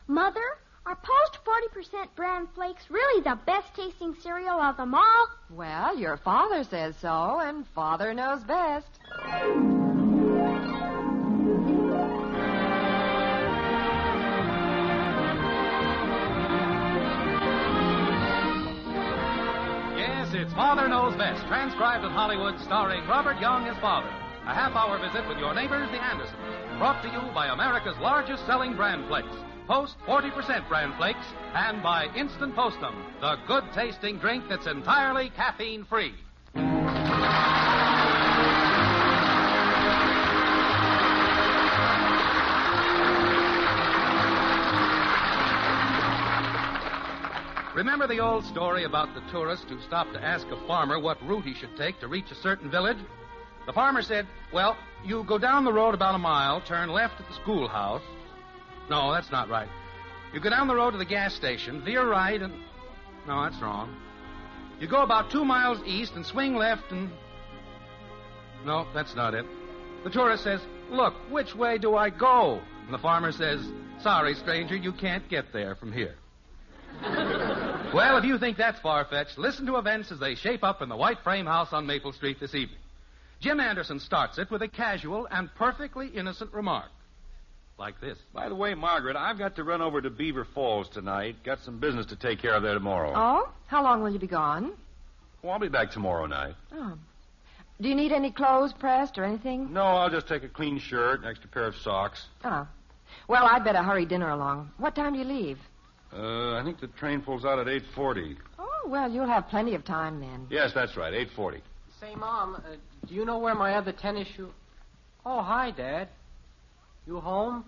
Mother, are Post 40% bran flakes really the best-tasting cereal of them all? Well, your father says so, and Father knows best. Yes, it's Father Knows Best, transcribed in Hollywood, starring Robert Young as Father. A half-hour visit with your neighbors, the Andersons. Brought to you by America's largest-selling bran flakes, Post 40% bran flakes, and by Instant Postum, the good-tasting drink that's entirely caffeine-free. Remember the old story about the tourist who stopped to ask a farmer what route he should take to reach a certain village? The farmer said, well, you go down the road about a mile, turn left at the schoolhouse. No, that's not right. You go down the road to the gas station, veer right, and... No, that's wrong. You go about 2 miles east and swing left and... No, that's not it. The tourist says, look, which way do I go? And the farmer says, sorry, stranger, you can't get there from here. Well, if you think that's far-fetched, listen to events as they shape up in the white frame house on Maple Street this evening. Jim Anderson starts it with a casual and perfectly innocent remark. Like this. By the way, Margaret, I've got to run over to Beaver Falls tonight. Got some business to take care of there tomorrow. Oh? How long will you be gone? Well, I'll be back tomorrow night. Oh. Do you need any clothes pressed or anything? No, I'll just take a clean shirt, an extra pair of socks. Oh. Well, I'd better hurry dinner along. What time do you leave? I think the train pulls out at 8:40. Oh, well, you'll have plenty of time then. Yes, that's right, 8:40. Say, Mom, do you know where my other tennis shoe... Oh, hi, Dad. You home?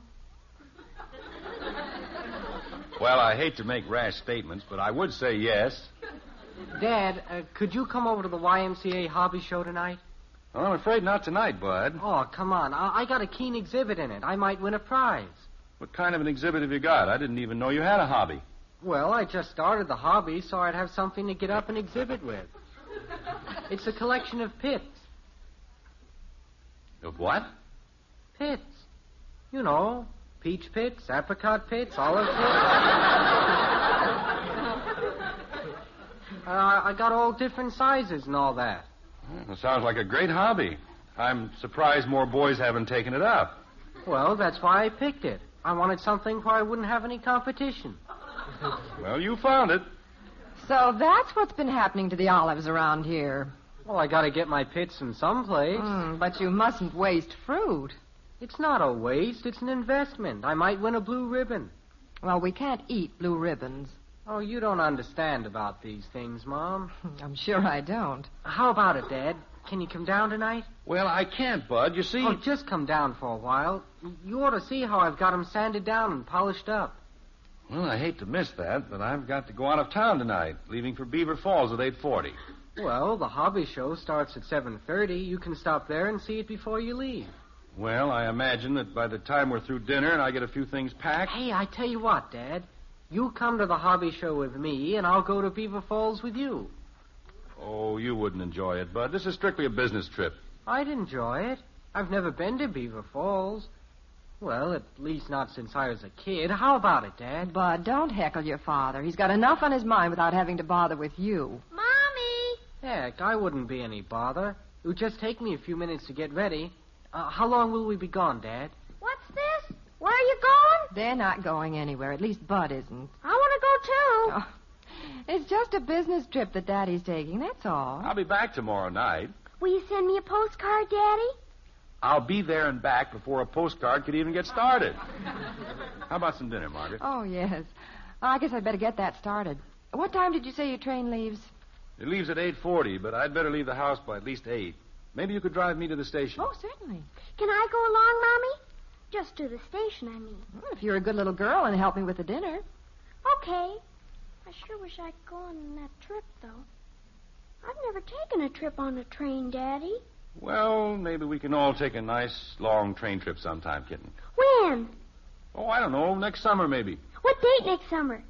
Well, I hate to make rash statements, but I would say yes. Dad, could you come over to the YMCA hobby show tonight? Well, I'm afraid not tonight, Bud. Oh, come on. I got a keen exhibit in it. I might win a prize. What kind of an exhibit have you got? I didn't even know you had a hobby. Well, I just started the hobby, so I'd have something to get up and exhibit with. It's a collection of pits. Of what? Pits. You know, peach pits, apricot pits, olive pits. I got all different sizes and all that. Well, it sounds like a great hobby. I'm surprised more boys haven't taken it up. Well, that's why I picked it. I wanted something where I wouldn't have any competition. Well, you found it. So that's what's been happening to the olives around here. Well, I got to get my pits from someplace. But you mustn't waste fruit. It's not a waste. It's an investment. I might win a blue ribbon. Well, we can't eat blue ribbons. Oh, you don't understand about these things, Mom. I'm sure I don't. How about it, Dad? Can you come down tonight? Well, I can't, Bud. You see... Oh, just come down for a while. You ought to see how I've got them sanded down and polished up. Well, I hate to miss that, but I've got to go out of town tonight, leaving for Beaver Falls at 8:40. Well, the hobby show starts at 7:30. You can stop there and see it before you leave. Well, I imagine that by the time we're through dinner and I get a few things packed... Hey, I tell you what, Dad. You come to the hobby show with me, and I'll go to Beaver Falls with you. Oh, you wouldn't enjoy it, Bud. This is strictly a business trip. I'd enjoy it. I've never been to Beaver Falls. Well, at least not since I was a kid. How about it, Dad? Bud, don't heckle your father. He's got enough on his mind without having to bother with you. Mommy! Heck, I wouldn't be any bother. It would just take me a few minutes to get ready. How long will we be gone, Dad? What's this? Where are you going? They're not going anywhere. At least Bud isn't. I want to go, too. Oh, it's just a business trip that Daddy's taking, that's all. I'll be back tomorrow night. Will you send me a postcard, Daddy? I'll be there and back before a postcard could even get started. How about some dinner, Margaret? Oh, yes. I guess I'd better get that started. What time did you say your train leaves? It leaves at 8:40, but I'd better leave the house by at least 8. Maybe you could drive me to the station. Oh, certainly. Can I go along, Mommy? Just to the station, I mean. Well, if you're a good little girl and help me with the dinner. Okay. I sure wish I could go on that trip, though. I've never taken a trip on a train, Daddy. Well, maybe we can all take a nice, long train trip sometime, kitten. When? Oh, I don't know. Next summer, maybe. What date next summer?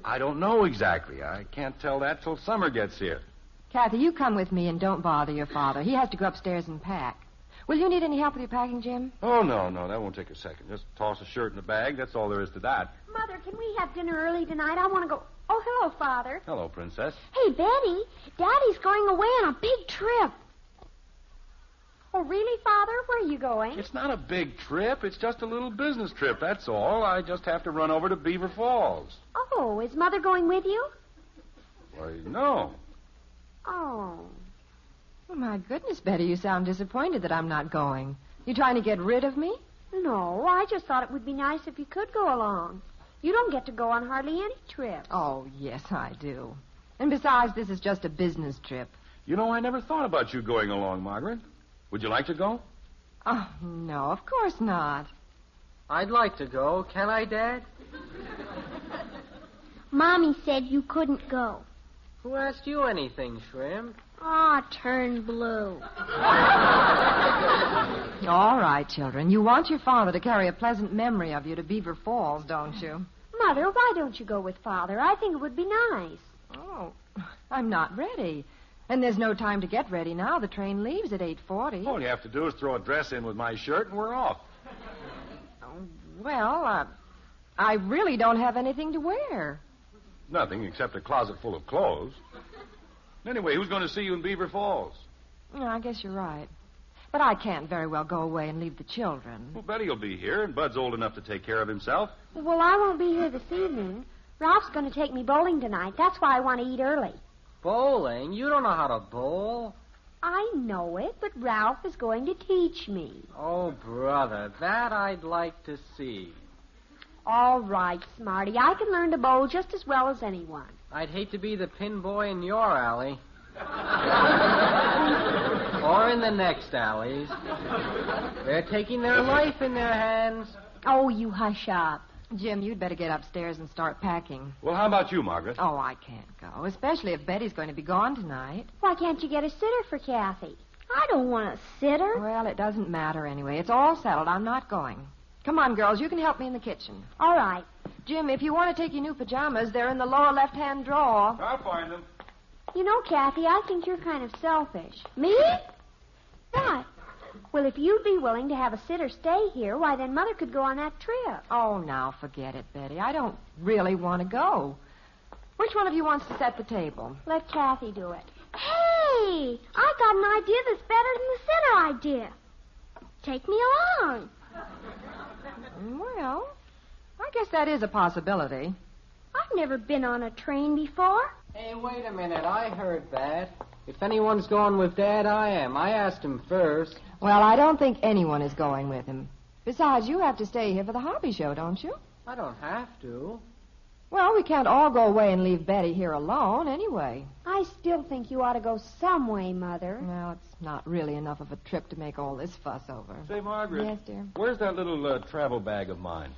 I don't know exactly. I can't tell that till summer gets here. Kathy, you come with me and don't bother your father. He has to go upstairs and pack. Will you need any help with your packing, Jim? Oh, no, that won't take a second. Just toss a shirt in the bag. That's all there is to that. Mother, can we have dinner early tonight? I want to go. Oh, hello, Father. Hello, Princess. Hey, Betty, Daddy's going away on a big trip. Oh, really, Father? Where are you going? It's not a big trip. It's just a little business trip, that's all. I just have to run over to Beaver Falls. Oh, is Mother going with you? Why, no. Oh. Oh, my goodness, Betty, you sound disappointed that I'm not going. You trying to get rid of me? No, I just thought it would be nice if you could go along. You don't get to go on hardly any trips. Oh, yes, I do. And besides, this is just a business trip. You know, I never thought about you going along, Margaret. Would you like to go? Oh, no, of course not. I'd like to go. Can I, Dad? Mommy said you couldn't go. Who asked you anything, Shrimp? Ah, turn blue. All right, children. You want your father to carry a pleasant memory of you to Beaver Falls, don't you? Mother, why don't you go with Father? I think it would be nice. Oh, I'm not ready. And there's no time to get ready now. The train leaves at 8:40. All you have to do is throw a dress in with my shirt and we're off. Well, I really don't have anything to wear. Nothing except a closet full of clothes. Anyway, who's going to see you in Beaver Falls? No, I guess you're right. But I can't very well go away and leave the children. Well, Betty will be here, and Bud's old enough to take care of himself. Well, I won't be here this evening. Ralph's going to take me bowling tonight. That's why I want to eat early. Bowling? You don't know how to bowl. I know it, but Ralph is going to teach me. Oh, brother, that I'd like to see. All right, Smarty. I can learn to bowl just as well as anyone. I'd hate to be the pin boy in your alley. Or in the next alleys. They're taking their life in their hands. Oh, you hush up. Jim, you'd better get upstairs and start packing. Well, how about you, Margaret? Oh, I can't go, especially if Betty's going to be gone tonight. Why can't you get a sitter for Kathy? I don't want a sitter. Well, it doesn't matter anyway. It's all settled. I'm not going. Come on, girls. You can help me in the kitchen. All right. Jim, if you want to take your new pajamas, they're in the lower left-hand drawer. I'll find them. You know, Kathy, I think you're kind of selfish. Me? What? Well, if you'd be willing to have a sitter stay here, why, then Mother could go on that trip. Oh, now, forget it, Betty. I don't really want to go. Which one of you wants to set the table? Let Kathy do it. Hey! I got an idea that's better than the sitter idea. Take me along. Well, I guess that is a possibility. I've never been on a train before. Hey, wait a minute. I heard that. If anyone's going with Dad, I am. I asked him first. Well, I don't think anyone is going with him. Besides, you have to stay here for the hobby show, don't you? I don't have to. Well, we can't all go away and leave Betty here alone anyway. I still think you ought to go some way, Mother. Well, it's not really enough of a trip to make all this fuss over. Say, Margaret. Yes, dear? Where's that little travel bag of mine?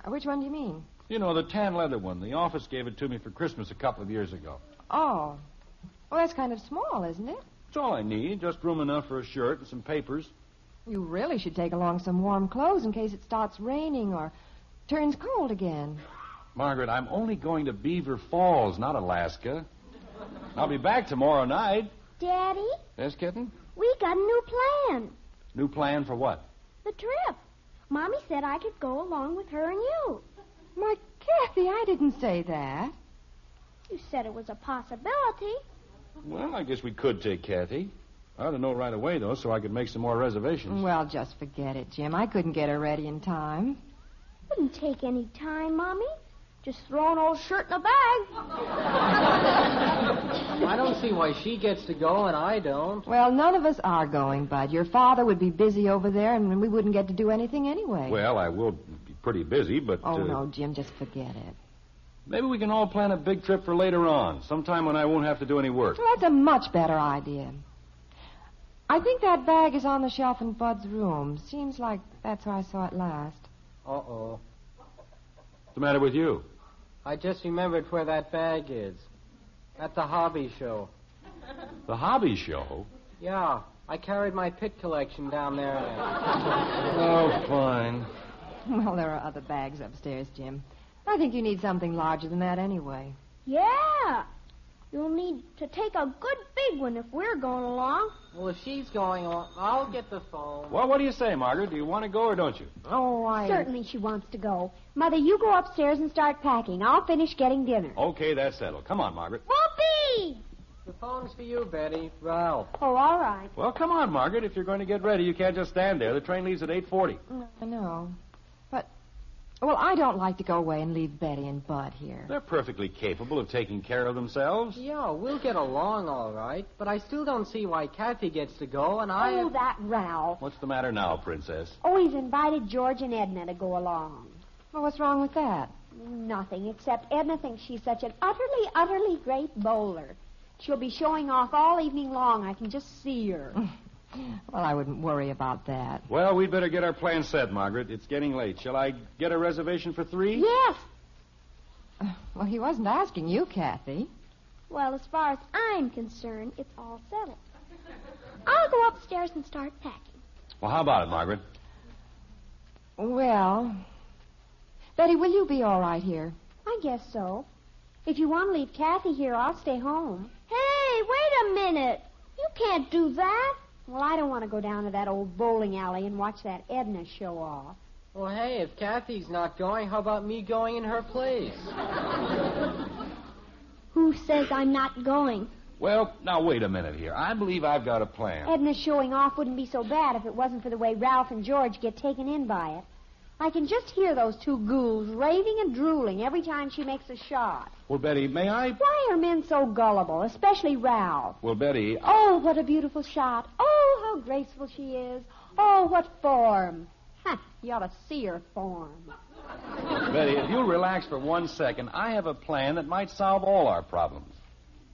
Which one do you mean? You know, the tan leather one. The office gave it to me for Christmas a couple of years ago. Oh. Well, that's kind of small, isn't it? It's all I need. Just room enough for a shirt and some papers. You really should take along some warm clothes in case it starts raining or turns cold again. Margaret, I'm only going to Beaver Falls, not Alaska. I'll be back tomorrow night. Daddy, Yes, kitten? we got a new plan. New plan for what? The trip. Mommy said I could go along with her and you. Why, Kathy, I didn't say that. You said it was a possibility. Well, I guess we could take Kathy. I ought to know right away, though, so I could make some more reservations. Well, just forget it, Jim. I couldn't get her ready in time. Wouldn't take any time, Mommy. Just throw an old shirt in a bag. I don't see why she gets to go and I don't. Well, none of us are going, Bud. Your father would be busy over there, and we wouldn't get to do anything anyway. Well, I will be pretty busy, but... Oh, no, Jim, just forget it. Maybe we can all plan a big trip for later on, sometime when I won't have to do any work. Well, that's a much better idea. I think that bag is on the shelf in Bud's room. Seems like that's where I saw it last. Uh-oh. What's the matter with you? I just remembered where that bag is. At the hobby show. The hobby show? Yeah, I carried my pit collection down there. Oh, fine. Well, there are other bags upstairs, Jim. I think you need something larger than that anyway. Yeah. You'll need to take a good big one if we're going along. Well, if she's going on, I'll get the phone. Well, what do you say, Margaret? Do you want to go or don't you? Oh, Certainly she wants to go. Mother, you go upstairs and start packing. I'll finish getting dinner. Okay, that's settled. Come on, Margaret. Whoopee! The phone's for you, Betty. Ralph. Oh, all right. Well, come on, Margaret. If you're going to get ready, you can't just stand there. The train leaves at 8:40. I know. But, well, I don't like to go away and leave Betty and Bud here. They're perfectly capable of taking care of themselves. Yeah, we'll get along all right, but I still don't see why Kathy gets to go and I... Oh, that Ralph. What's the matter now, Princess? Oh, he's invited George and Edna to go along. Well, what's wrong with that? Nothing, except Edna thinks she's such an utterly, utterly great bowler. She'll be showing off all evening long. I can just see her. Well, I wouldn't worry about that. Well, we'd better get our plans set, Margaret. It's getting late. Shall I get a reservation for 3? Yes. Well, he wasn't asking you, Kathy. Well, as far as I'm concerned, it's all settled. I'll go upstairs and start packing. Well, how about it, Margaret? Well, Betty, will you be all right here? I guess so. If you want to leave Kathy here, I'll stay home. Hey, wait a minute. You can't do that. Well, I don't want to go down to that old bowling alley and watch that Edna show off. Well, hey, if Kathy's not going, how about me going in her place? Who says I'm not going? Well, now, wait a minute here. I believe I've got a plan. Edna's showing off wouldn't be so bad if it wasn't for the way Ralph and George get taken in by it. I can just hear those two ghouls raving and drooling every time she makes a shot. Well, Betty, may I... Why are men so gullible, especially Ralph? Well, Betty... Oh, what a beautiful shot. Oh, how graceful she is. Oh, what form. Huh, you ought to see her form. Betty, if you'll relax for 1 second, I have a plan that might solve all our problems.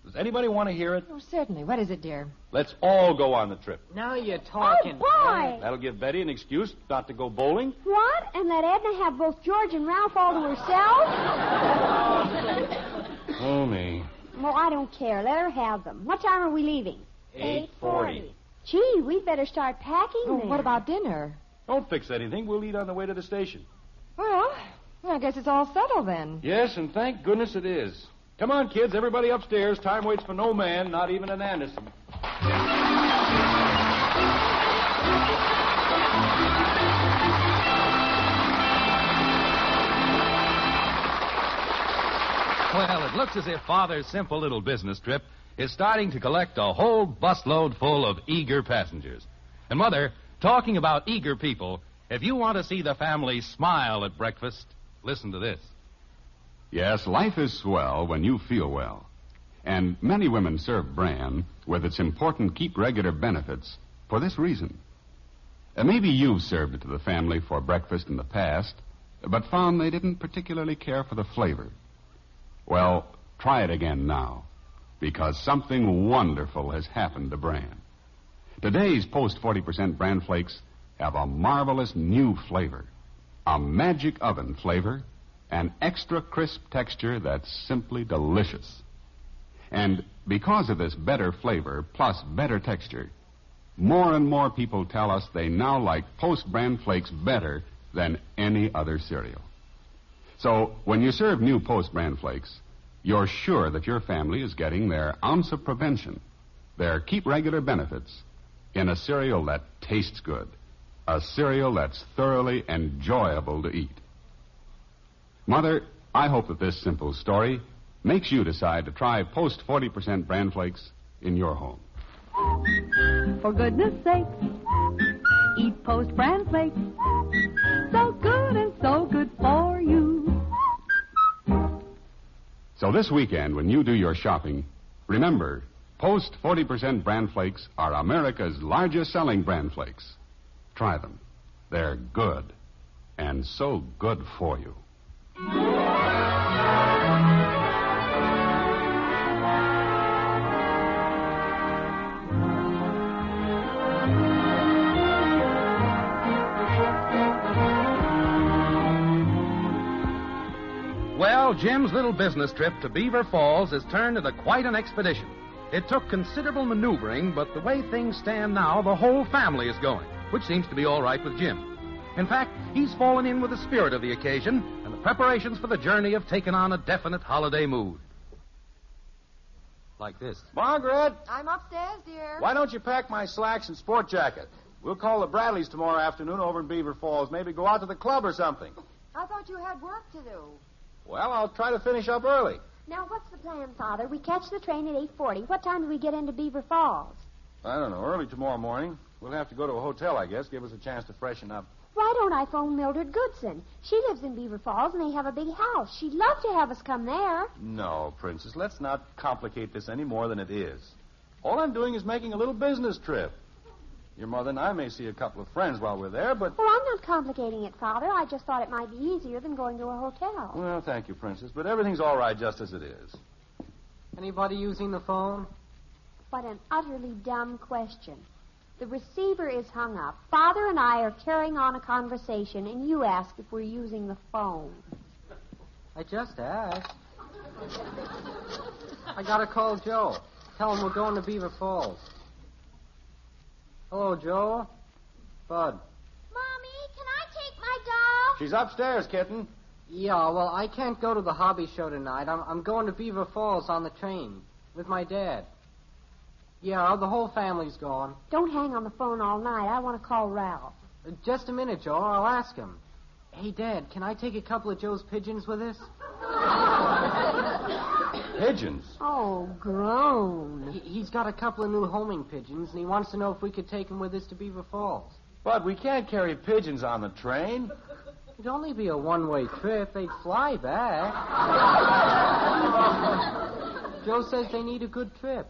Does anybody want to hear it? Oh, certainly. What is it, dear? Let's all go on the trip. Now you're talking. Oh, boy! That'll give Betty an excuse not to go bowling. What? And let Edna have both George and Ralph all to herself? Oh, me. Well, I don't care. Let her have them. What time are we leaving? 8:40. Gee, we'd better start packing Oh, then. what about dinner? Don't fix anything. We'll eat on the way to the station. Well, I guess it's all settled then. Yes, and thank goodness it is. Come on, kids. Everybody upstairs. Time waits for no man, not even an Anderson. Well, it looks as if Father's simple little business trip is starting to collect a whole busload full of eager passengers. And, Mother, talking about eager people, if you want to see the family smile at breakfast, listen to this. Yes, life is swell when you feel well. And many women serve bran with its important keep regular benefits for this reason. Maybe you've served it to the family for breakfast in the past, but found they didn't particularly care for the flavor. Well, try it again now, because something wonderful has happened to bran. Today's Post 40% bran flakes have a marvelous new flavor, a magic oven flavor, an extra crisp texture that's simply delicious. And because of this better flavor plus better texture, more and more people tell us they now like Post bran flakes better than any other cereal. So when you serve new Post bran flakes, you're sure that your family is getting their ounce of prevention, their keep regular benefits, in a cereal that tastes good, a cereal that's thoroughly enjoyable to eat. Mother, I hope that this simple story makes you decide to try Post 40% bran flakes in your home. For goodness sake, eat Post bran flakes. So good and so good for you. So this weekend, when you do your shopping, remember, Post 40% bran flakes are America's largest selling bran flakes. Try them. They're good, and so good for you. Well, Jim's little business trip to Beaver Falls has turned into quite an expedition. It took considerable maneuvering, but the way things stand now, the whole family is going, which seems to be all right with Jim. In fact, he's fallen in with the spirit of the occasion, and the preparations for the journey have taken on a definite holiday mood. like this. Margaret, I'm upstairs, dear. why don't you pack my slacks and sport jacket? We'll call the Bradleys tomorrow afternoon over in Beaver Falls. Maybe go out to the club or something. I thought you had work to do. Well, I'll try to finish up early. Now, what's the plan, Father? We catch the train at 8:40. What time do we get into Beaver Falls? I don't know, early tomorrow morning. We'll have to go to a hotel, I guess. Give us a chance to freshen up. Why don't I phone Mildred Goodson? She lives in Beaver Falls, and they have a big house. She'd love to have us come there. No, Princess, let's not complicate this any more than it is. All I'm doing is making a little business trip. Your mother and I may see a couple of friends while we're there, but... Well, I'm not complicating it, Father. I just thought it might be easier than going to a hotel. Well, thank you, Princess, but everything's all right just as it is. Anybody using the phone? What an utterly dumb question. The receiver is hung up. Father and I are carrying on a conversation, and you ask if we're using the phone. I just asked. I gotta call Joe. Tell him we're going to Beaver Falls. Hello, Joe. Bud. Mommy, can I take my doll? She's upstairs, kitten. Yeah, well, I can't go to the hobby show tonight. I'm going to Beaver Falls on the train with my dad. Yeah, the whole family's going. Don't hang on the phone all night. I want to call Ralph. Just a minute, Joe. I'll ask him. Hey, Dad, can I take a couple of Joe's pigeons with us? Pigeons? Oh, grown. He's got a couple of new homing pigeons, and he wants to know if we could take them with us to Beaver Falls. But we can't carry pigeons on the train. It'd only be a one-way trip. They'd fly back. Joe says they need a good trip.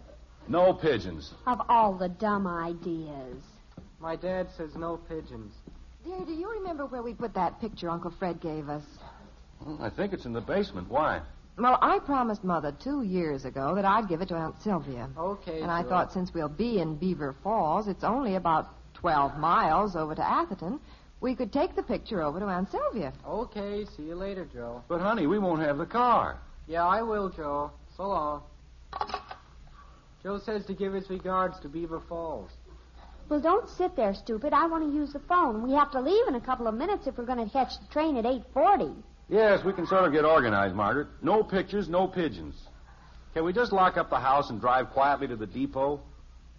No pigeons. Of all the dumb ideas. My dad says no pigeons. Dear, do you remember where we put that picture Uncle Fred gave us? Well, I think it's in the basement. Why? Well, I promised Mother 2 years ago that I'd give it to Aunt Sylvia. Okay, And I Joe. thought since we'll be in Beaver Falls, it's only about 12 miles over to Atherton, we could take the picture over to Aunt Sylvia. Okay, see you later, Joe. But, honey, we won't have the car. Yeah, I will, Joe. So long. Joe says to give his regards to Beaver Falls. Well, don't sit there, stupid. I want to use the phone. We have to leave in a couple of minutes if we're going to catch the train at 8:40. Yes, we can sort of get organized, Margaret. No pictures, no pigeons. Can we just lock up the house and drive quietly to the depot?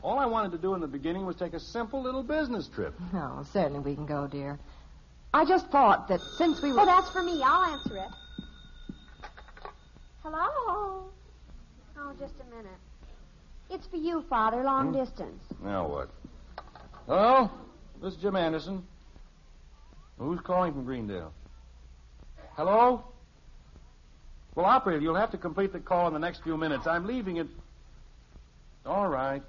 All I wanted to do in the beginning was take a simple little business trip. No, certainly we can go, dear. I just thought that since we were... Oh, that's for me. I'll answer it. Hello? Oh, just a minute. It's for you, Father, long distance. Now what? Hello? This is Jim Anderson. Who's calling from Greendale? Hello? Well, operator, you'll have to complete the call in the next few minutes. I'm leaving it. All right.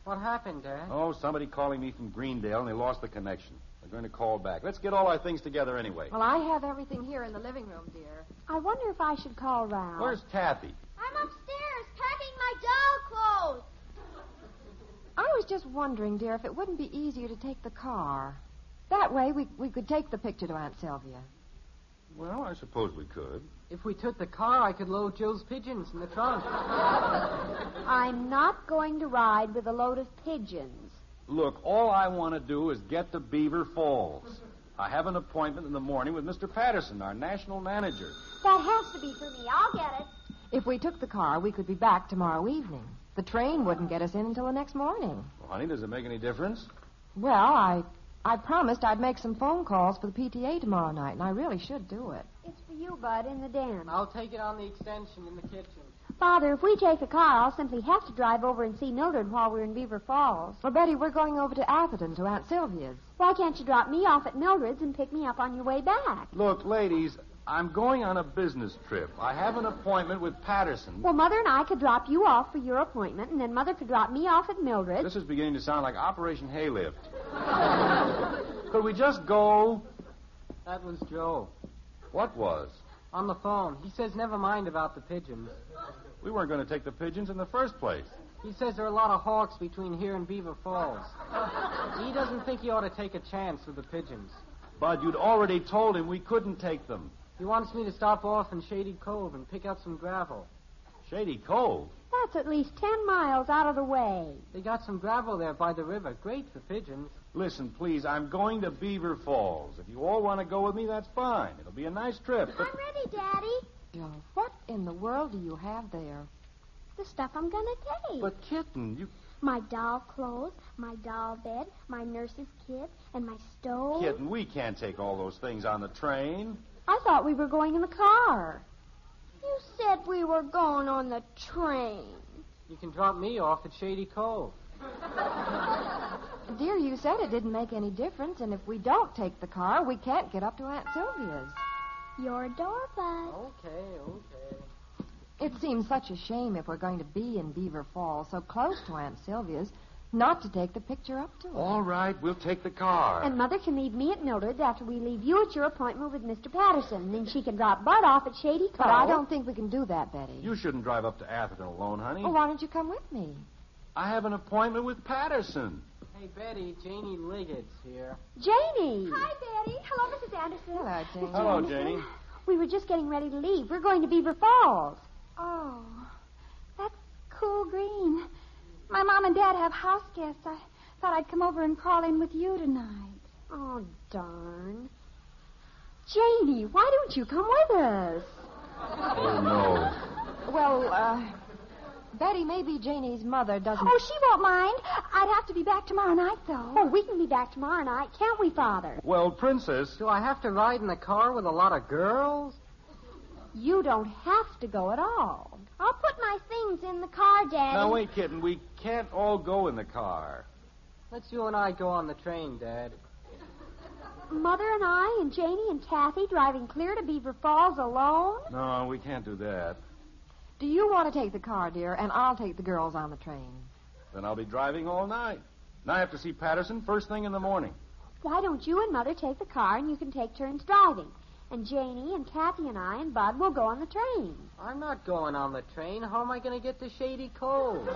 What happened, Dad? Oh, somebody calling me from Greendale, and they lost the connection. They're going to call back. Let's get all our things together anyway. Well, I have everything here in the living room, dear. I wonder if I should call Ralph. Where's Kathy? I'm upstairs packing my doll clothes. I was just wondering, dear, if it wouldn't be easier to take the car. That way we could take the picture to Aunt Sylvia. Well, I suppose we could. If we took the car, I could load Joe's pigeons in the trunk. I'm not going to ride with a load of pigeons. Look, all I want to do is get to Beaver Falls. I have an appointment in the morning with Mr. Patterson, our national manager. That has to be for me. I'll get it. If we took the car, we could be back tomorrow evening. The train wouldn't get us in until the next morning. Well, honey, does it make any difference? Well, I promised I'd make some phone calls for the PTA tomorrow night, and I really should do it. It's for you, Bud, in the den. I'll take it on the extension in the kitchen. Father, if we take the car, I'll simply have to drive over and see Mildred while we're in Beaver Falls. Well, Betty, we're going over to Atherton to Aunt Sylvia's. Why can't you drop me off at Mildred's and pick me up on your way back? Look, ladies, I'm going on a business trip. I have an appointment with Patterson. Well, Mother and I could drop you off for your appointment, and then Mother could drop me off at Mildred's. This is beginning to sound like Operation Haylift. Could we just go? That was Joe. What was? On the phone. He says never mind about the pigeons. We weren't going to take the pigeons in the first place. He says there are a lot of hawks between here and Beaver Falls. He doesn't think he ought to take a chance with the pigeons. Bud, you'd already told him we couldn't take them. He wants me to stop off in Shady Cove and pick up some gravel. Shady Cove? That's at least 10 miles out of the way. They got some gravel there by the river. Great for pigeons. Listen, please, I'm going to Beaver Falls. If you all want to go with me, that's fine. It'll be a nice trip. But... I'm ready, Daddy. Joe, what in the world do you have there? The stuff I'm going to take. But, kitten, you... My doll clothes, my doll bed, my nurse's kit, and my stove. Kitten, we can't take all those things on the train. I thought we were going in the car. You said we were going on the train. You can drop me off at Shady Cove. Dear, you said it didn't make any difference, and if we don't take the car, we can't get up to Aunt Sylvia's. Your door, Bud. Okay. It seems such a shame if we're going to be in Beaver Falls, so close to Aunt Sylvia's, not to take the picture up to her. All right, we'll take the car. And Mother can leave me at Mildred's after we leave you at your appointment with Mr. Patterson. And then she can drop Bud off at Shady Cove. But I don't think we can do that, Betty. You shouldn't drive up to Atherton alone, honey. Well, why don't you come with me? I have an appointment with Patterson. Hey, Betty, Janie Liggett's here. Janie. Hi, Betty. Hello, Mrs. Anderson. Hello, Jane. Hello, Janie. We were just getting ready to leave. We're going to Beaver Falls. Oh, that's cool green. My mom and Dad have house guests. I thought I'd come over and crawl in with you tonight. Oh, darn. Janie, why don't you come with us? Oh, no. Well, Betty, maybe Janie's mother doesn't... Oh, she won't mind. I'd have to be back tomorrow night, though. Oh, we can be back tomorrow night, can't we, Father? Well, Princess... Do I have to ride in the car with a lot of girls? You don't have to go at all. I'll put my things in the car, Daddy. Now, wait, kitten. We can't all go in the car. Let's you and I go on the train, Dad. Mother and I and Janie and Kathy driving clear to Beaver Falls alone? No, we can't do that. Do you want to take the car, dear, and I'll take the girls on the train? Then I'll be driving all night. And I have to see Patterson first thing in the morning. Why don't you and Mother take the car and you can take turns driving? And Janie and Kathy and I and Bud will go on the train. I'm not going on the train. How am I going to get to Shady Cove?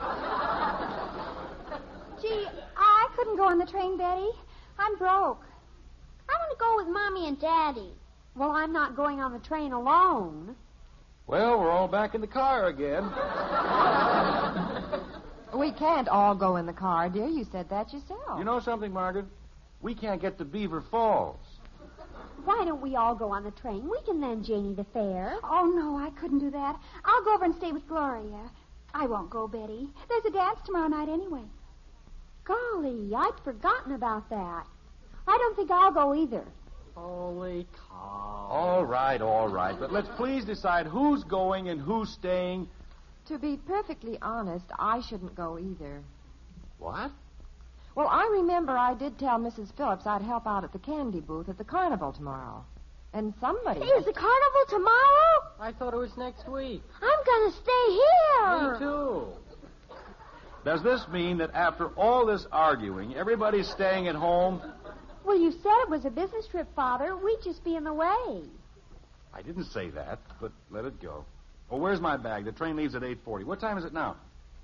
Gee, I couldn't go on the train, Betty. I'm broke. I want to go with Mommy and Daddy. Well, I'm not going on the train alone. Well, we're all back in the car again. We can't all go in the car, dear. You said that yourself. You know something, Margaret? We can't get to Beaver Falls. Why don't we all go on the train? We can lend Janie the fare. Oh, no, I couldn't do that. I'll go over and stay with Gloria. I won't go, Betty. There's a dance tomorrow night anyway. Golly, I'd forgotten about that. I don't think I'll go either. Holy cow. All right. But let's please decide who's going and who's staying. To be perfectly honest, I shouldn't go either. What? Well, I remember I did tell Mrs. Phillips I'd help out at the candy booth at the carnival tomorrow. And somebody... Is the carnival tomorrow? I thought it was next week. I'm going to stay here. Me too. Does this mean that after all this arguing, everybody's staying at home? Well, you said it was a business trip, Father. We'd just be in the way. I didn't say that, but let it go. Oh, where's my bag? The train leaves at 8:40. What time is it now?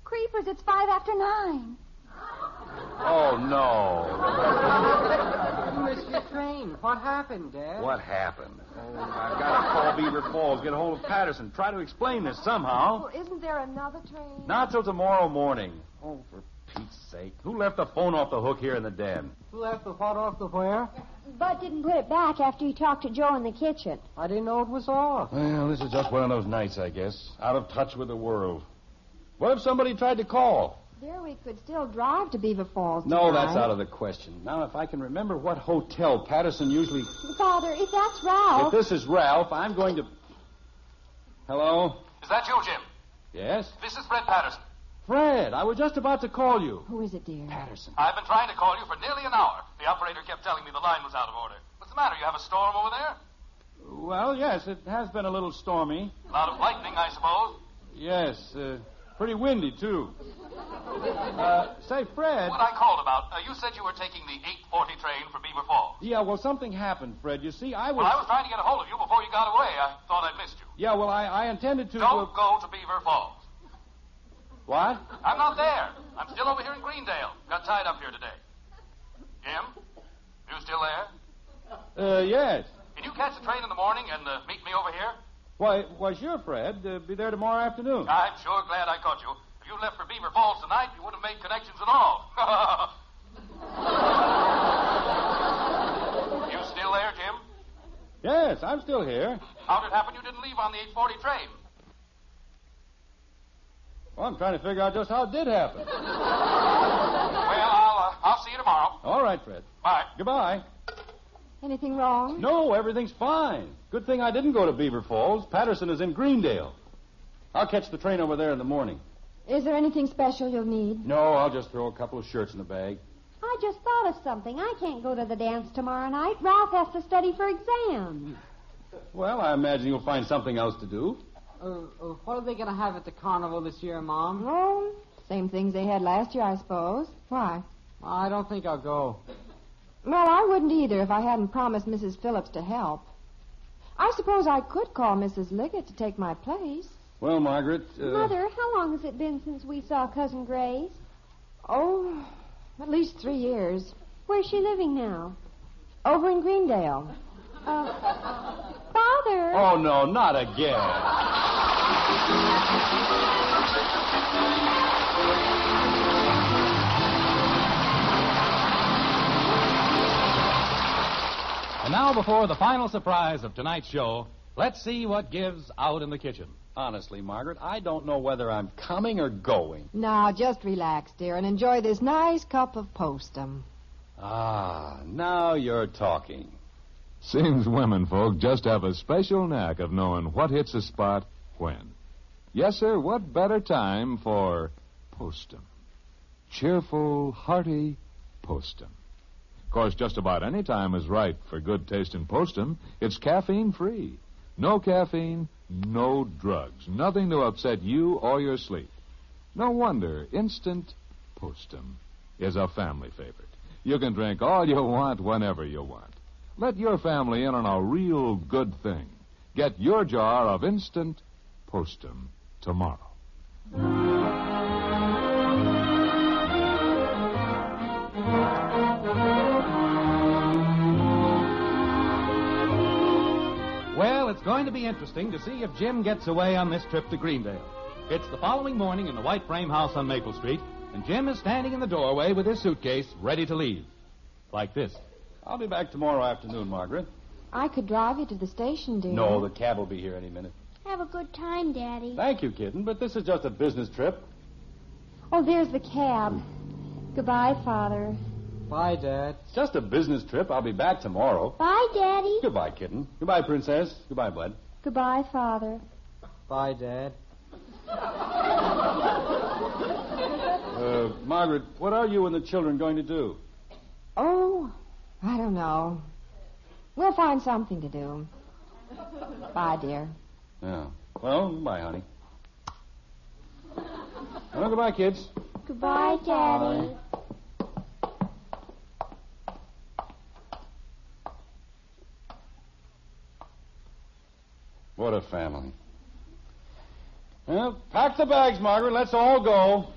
Creepers, it's 9:05. Oh, no. You missed your train. What happened, Dad? What happened? Oh, I've got to call Beaver Falls, get a hold of Patterson, try to explain this somehow. Well, isn't there another train? Not till tomorrow morning. Oh, for Pete's sake. Who left the phone off the hook here in the den? Who left the what off the where? Bud didn't put it back after he talked to Joe in the kitchen. I didn't know it was off. Well, this is just one of those nights, I guess. Out of touch with the world. What if somebody tried to call? Dear, we could still drive to Beaver Falls No, tonight. that's out of the question. Now, if I can remember what hotel Patterson usually... Father, if that's Ralph... If this is Ralph, I'm going to... Hello? Is that you, Jim? Yes? This is Fred Patterson. Fred, I was just about to call you. Who is it, dear? Patterson. I've been trying to call you for nearly an hour. The operator kept telling me the line was out of order. What's the matter? You have a storm over there? Well, yes, it has been a little stormy. A lot of lightning, I suppose. Yes, pretty windy, too. Say, Fred... What I called about, you said you were taking the 8:40 train for Beaver Falls. Yeah, well, something happened, Fred. You see, I was... Well, I was trying to get a hold of you before you got away. I thought I'd missed you. Yeah, well, I intended to... Don't go to Beaver Falls. What? I'm not there. I'm still over here in Greendale. Got tied up here today. Jim? You still there? Yes. Can you catch the train in the morning and meet me over here? Why, sure, Fred. Be there tomorrow afternoon. I'm sure glad I caught you. If you left for Beaver Falls tonight, you wouldn't have made connections at all. You still there, Jim? Yes, I'm still here. How'd it happen you didn't leave on the 8:40 train? Well, I'm trying to figure out just how it did happen. Well, I'll see you tomorrow. All right, Fred. Bye. Goodbye. Anything wrong? No, everything's fine. Good thing I didn't go to Beaver Falls. Patterson is in Greendale. I'll catch the train over there in the morning. Is there anything special you'll need? No, I'll just throw a couple of shirts in the bag. I just thought of something. I can't go to the dance tomorrow night. Ralph has to study for exams. Well, I imagine you'll find something else to do. What are they going to have at the carnival this year, Mom? Oh, same things they had last year, I suppose. Why? I don't think I'll go. Well, I wouldn't either if I hadn't promised Mrs. Phillips to help. I suppose I could call Mrs. Liggett to take my place. Well, Margaret... Mother, how long has it been since we saw Cousin Grace? Oh, at least 3 years. Where's she living now? Over in Greendale. Father! Oh, no, not again. And now, before the final surprise of tonight's show, let's see what gives out in the kitchen. Honestly, Margaret, I don't know whether I'm coming or going. Now, just relax, dear, and enjoy this nice cup of postum. Ah, now you're talking. Seems women folk just have a special knack of knowing what hits a spot when. Yes, sir, what better time for postum? Cheerful, hearty postum. Of course, just about any time is right for good tasting postum. It's caffeine-free. No caffeine, no drugs. Nothing to upset you or your sleep. No wonder instant postum is a family favorite. You can drink all you want whenever you want. Let your family in on a real good thing. Get your jar of instant postum tomorrow. Well, it's going to be interesting to see if Jim gets away on this trip to Greendale. It's the following morning in the white frame house on Maple Street, and Jim is standing in the doorway with his suitcase ready to leave. Like this. I'll be back tomorrow afternoon, Margaret. I could drive you to the station, dear. No, the cab will be here any minute. Have a good time, Daddy. Thank you, kitten, but this is just a business trip. Oh, there's the cab. Goodbye, Father. Bye, Dad. It's just a business trip. I'll be back tomorrow. Bye, Daddy. Goodbye, kitten. Goodbye, Princess. Goodbye, Bud. Goodbye, Father. Bye, Dad. Margaret, what are you and the children going to do? Oh, I don't know. We'll find something to do. Bye, dear. Yeah. Well, bye, honey. Well, goodbye, kids. Goodbye, Daddy. What a family. Well, pack the bags, Margaret. Let's all go.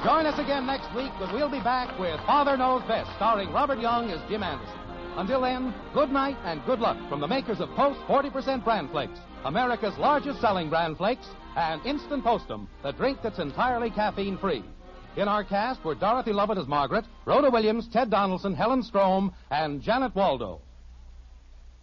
Join us again next week when we'll be back with Father Knows Best, starring Robert Young as Jim Anderson. Until then, good night and good luck from the makers of Post 40% Bran Flakes, America's largest selling Bran Flakes, and Instant Postum, the drink that's entirely caffeine-free. In our cast were Dorothy Lovett as Margaret, Rhoda Williams, Ted Donaldson, Helen Strome, and Janet Waldo.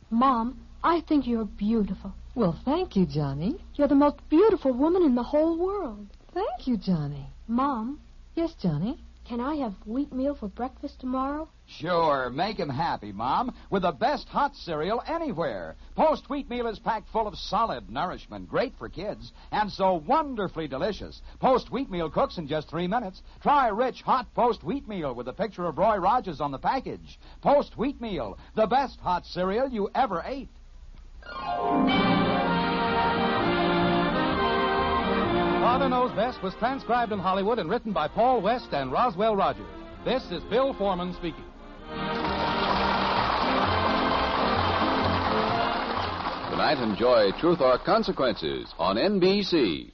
Mom, I think you're beautiful. Well, thank you, Johnny. You're the most beautiful woman in the whole world. Thank you, Johnny. Mom, Yes, Johnny? can I have wheatmeal for breakfast tomorrow? Sure, make him happy, Mom, with the best hot cereal anywhere. Post Wheatmeal is packed full of solid nourishment, great for kids, and so wonderfully delicious. Post Wheatmeal cooks in just 3 minutes. Try rich, hot Post Wheatmeal with a picture of Roy Rogers on the package. Post Wheatmeal, the best hot cereal you ever ate. Father Knows Best was transcribed in Hollywood and written by Paul West and Roswell Rogers. This is Bill Foreman speaking. Tonight, enjoy Truth or Consequences on NBC.